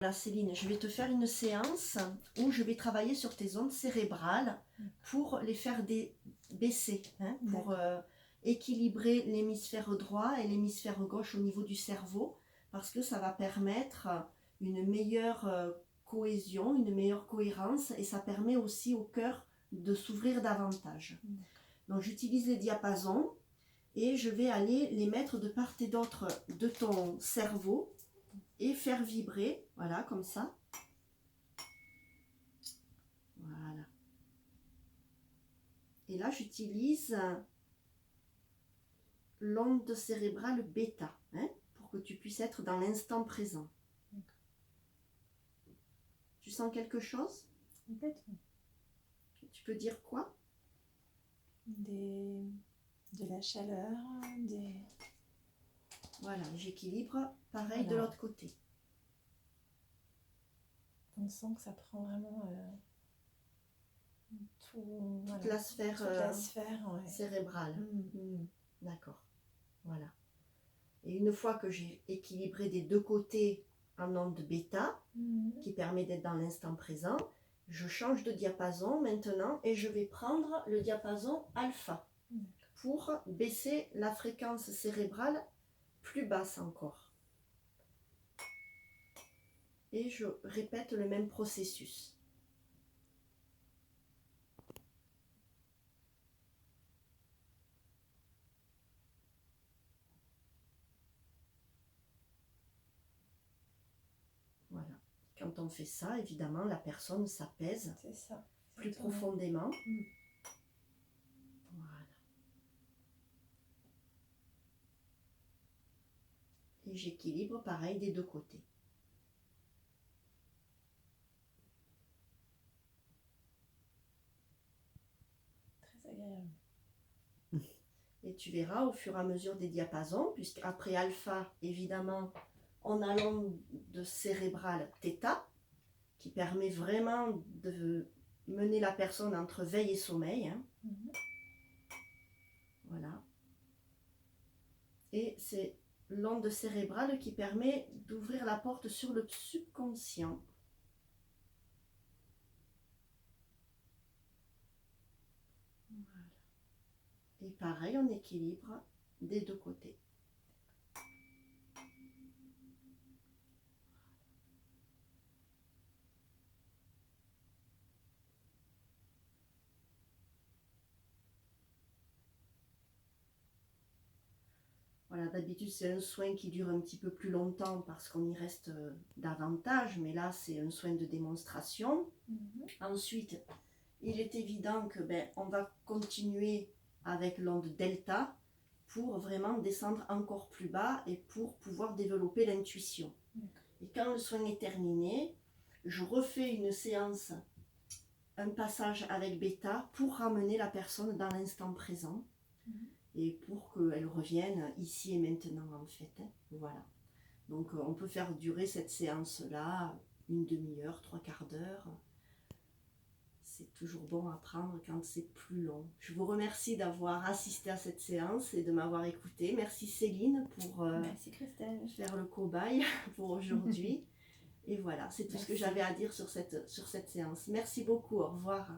Voilà Céline, je vais te faire une séance où je vais travailler sur tes ondes cérébrales pour les faire baisser, hein, pour équilibrer l'hémisphère droit et l'hémisphère gauche au niveau du cerveau, parce que ça va permettre une meilleure cohésion, une meilleure cohérence, et ça permet aussi au cœur de s'ouvrir davantage. Donc j'utilise les diapasons et je vais aller les mettre de part et d'autre de ton cerveau et faire vibrer, voilà, comme ça. Voilà. Et là, j'utilise l'onde cérébrale bêta, hein, pour que tu puisses être dans l'instant présent. Tu sens quelque chose? Complètement. Tu peux dire quoi? De la chaleur, Voilà, j'équilibre, pareil voilà. de l'autre côté. On sent que ça prend vraiment Toute la sphère, ouais. cérébrale. D'accord, voilà. Et une fois que j'ai équilibré des deux côtés en onde bêta, qui permet d'être dans l'instant présent, je change de diapason maintenant et je vais prendre le diapason alpha pour baisser la fréquence cérébrale plus basse encore. Et je répète le même processus. Voilà. Quand on fait ça, évidemment, la personne s'apaise plus profondément. Voilà. Et j'équilibre pareil des deux côtés. Très agréable. Et tu verras au fur et à mesure des diapasons, puisqu'après alpha, évidemment, on a l'onde cérébrale θ, qui permet vraiment de mener la personne entre veille et sommeil. Hein. Voilà. Et c'est l'onde cérébrale qui permet d'ouvrir la porte sur le subconscient. Voilà. Et pareil, on équilibre des deux côtés. Voilà, d'habitude c'est un soin qui dure un petit peu plus longtemps parce qu'on y reste davantage, mais là c'est un soin de démonstration. Ensuite, il est évident que on va continuer avec l'onde delta pour vraiment descendre encore plus bas et pour pouvoir développer l'intuition. Et quand le soin est terminé, je refais une séance, un passage avec bêta pour ramener la personne dans l'instant présent. Et pour qu'elle revienne ici et maintenant en fait. Hein. Voilà. Donc on peut faire durer cette séance-là une demi-heure, trois quarts d'heure. C'est toujours bon à prendre quand c'est plus long. Je vous remercie d'avoir assisté à cette séance et de m'avoir écouté. Merci Céline pour Merci Christelle. faire le cobaye pour aujourd'hui. Et voilà, c'est tout ce que j'avais à dire sur cette séance. Merci beaucoup, au revoir.